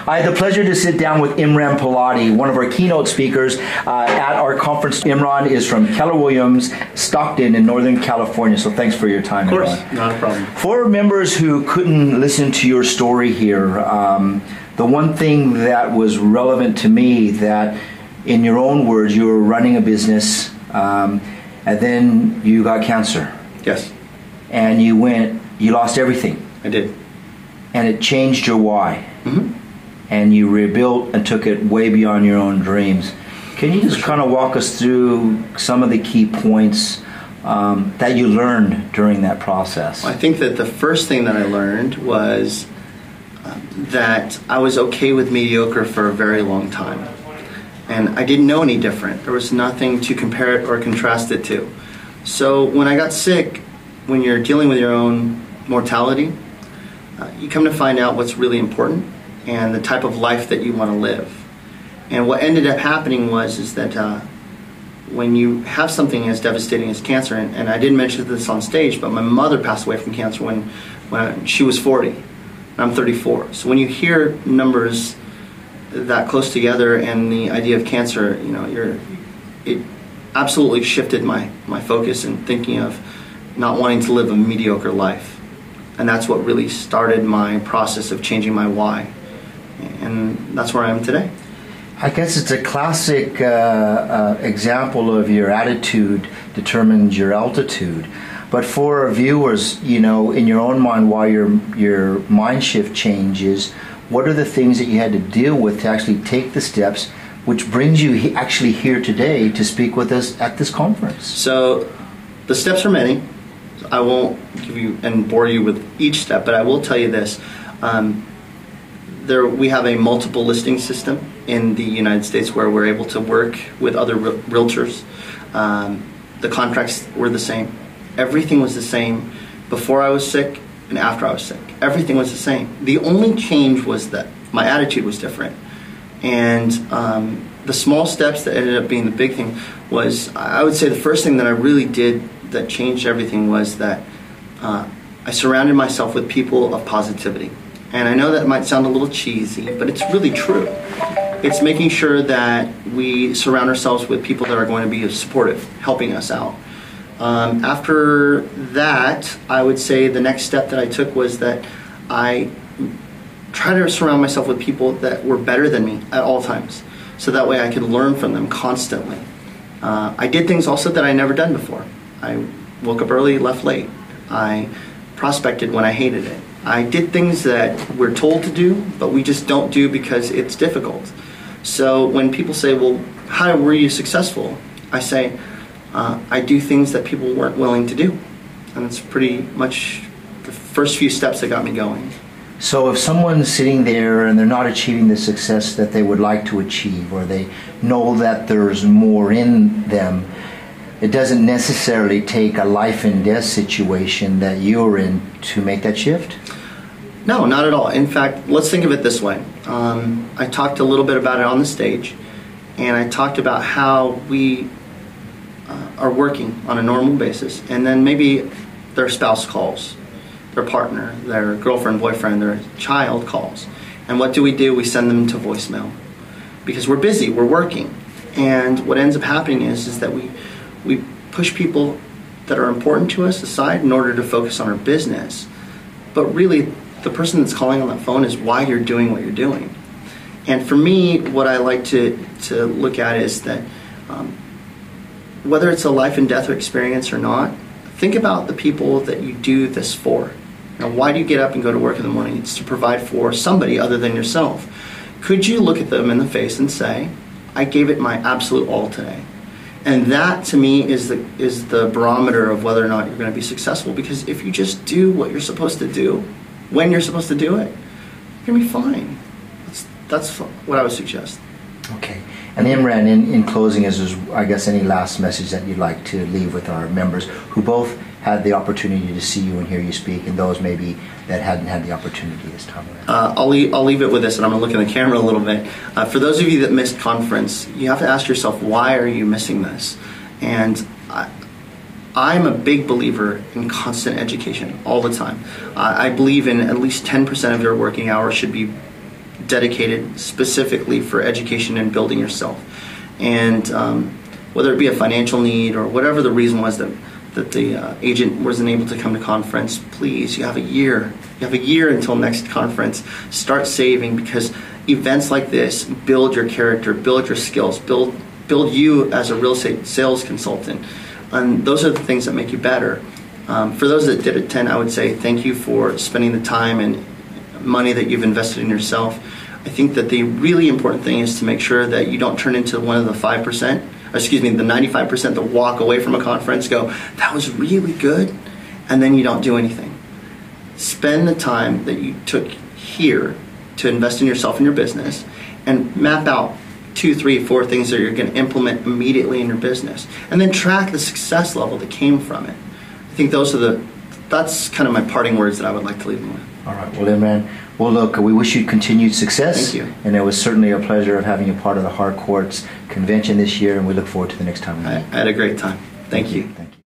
I had the pleasure to sit down with Imran Pilati, one of our keynote speakers at our conference. Imran is from Keller Williams, Stockton in Northern California. So thanks for your time, Of course, Imran. not a problem. For members who couldn't listen to your story here, the one thing that was relevant to me, that in your own words, you were running a business and then you got cancer. Yes. And you lost everything. I did. And it changed your why. Mm-hmm. And you rebuilt and took it way beyond your own dreams. Can you just kind of walk us through some of the key points that you learned during that process? I think that the first thing that I learned was that I was okay with mediocre for a very long time. And I didn't know any different. There was nothing to compare it or contrast it to. So when I got sick, when you're dealing with your own mortality, you come to find out what's really important and the type of life that you want to live. And what ended up happening is that when you have something as devastating as cancer, and I didn't mention this on stage, but my mother passed away from cancer when she was 40, and I'm 34. So when you hear numbers that close together and the idea of cancer, it absolutely shifted my focus in thinking of not wanting to live a mediocre life. And that's what really started my process of changing my why. And that's where I am today. I guess it's a classic example of your attitude determines your altitude. But for our viewers, in your own mind, why your mind shift changes, what are the things that you had to deal with to actually take the steps, which brings you actually here today to speak with us at this conference? So the steps are many. I won't give you and bore you with each step, but I will tell you this. We have a multiple listing system in the United States where we're able to work with other realtors. The contracts were the same. Everything was the same before I was sick and after I was sick. Everything was the same. The only change was that my attitude was different. And the small steps that ended up being the big thing was, I would say the first thing that I really did that changed everything was that I surrounded myself with people of positivity. And I know that might sound a little cheesy, but it's really true. It's making sure that we surround ourselves with people that are going to be supportive, helping us out. After that, I would say the next step that I took was that I tried to surround myself with people that were better than me at all times, so that way I could learn from them constantly. I did things also that I never done before. I woke up early, left late. I prospected when I hated it. I did things that we're told to do, but we just don't do because it's difficult. So when people say, well, how were you successful? I say, I do things that people weren't willing to do. And it's pretty much the first few steps that got me going. So if someone's sitting there and they're not achieving the success that they would like to achieve, or they know that there's more in them, it doesn't necessarily take a life and death situation that you're in to make that shift? No, not at all. In fact, let's think of it this way. I talked a little bit about it on the stage, and I talked about how we are working on a normal basis, and then maybe their spouse calls, their partner, their girlfriend, boyfriend, their child calls. And what do? We send them to voicemail because we're busy, we're working. And what ends up happening is that we push people that are important to us aside in order to focus on our business. But really, the person that's calling on that phone is why you're doing what you're doing. And for me, what I like to look at is that whether it's a life and death experience or not, think about the people that you do this for. Now, why do you get up and go to work in the morning? It's to provide for somebody other than yourself. Could you look at them in the face and say, I gave it my absolute all today? And that, to me, is the barometer of whether or not you're going to be successful. Because if you just do what you're supposed to do, when you're supposed to do it, you're going to be fine. That's what I would suggest. Okay. And Imran, in closing, is there, I guess, any last message that you'd like to leave with our members who both had the opportunity to see you and hear you speak, and those maybe that hadn't had the opportunity this time around? I'll leave it with this, and I'm going to look in the camera a little bit. For those of you that missed conference, you have to ask yourself, why are you missing this? And I'm a big believer in constant education all the time. I believe in at least 10% of your working hours should be dedicated specifically for education and building yourself. And whether it be a financial need or whatever the reason was that the agent wasn't able to come to conference, please, you have a year. You have a year until next conference. Start saving, because events like this build your character, build your skills, build you as a real estate sales consultant. And those are the things that make you better. For those that did attend, I would say thank you for spending the time and money that you've invested in yourself. I think that the really important thing is to make sure that you don't turn into one of the 5%, the 95% that walk away from a conference, go, that was really good, and then you don't do anything. Spend the time that you took here to invest in yourself and your business, and map out 2, 3, 4 things that you're going to implement immediately in your business, and then track the success level that came from it. I think that's kind of my parting words that I would like to leave them with. All right, well, Imran, well, look, we wish you continued success. Thank you. And it was certainly a pleasure of having you part of the Harcourts convention this year, and we look forward to the next time. I had a great time. Thank you. Thank you.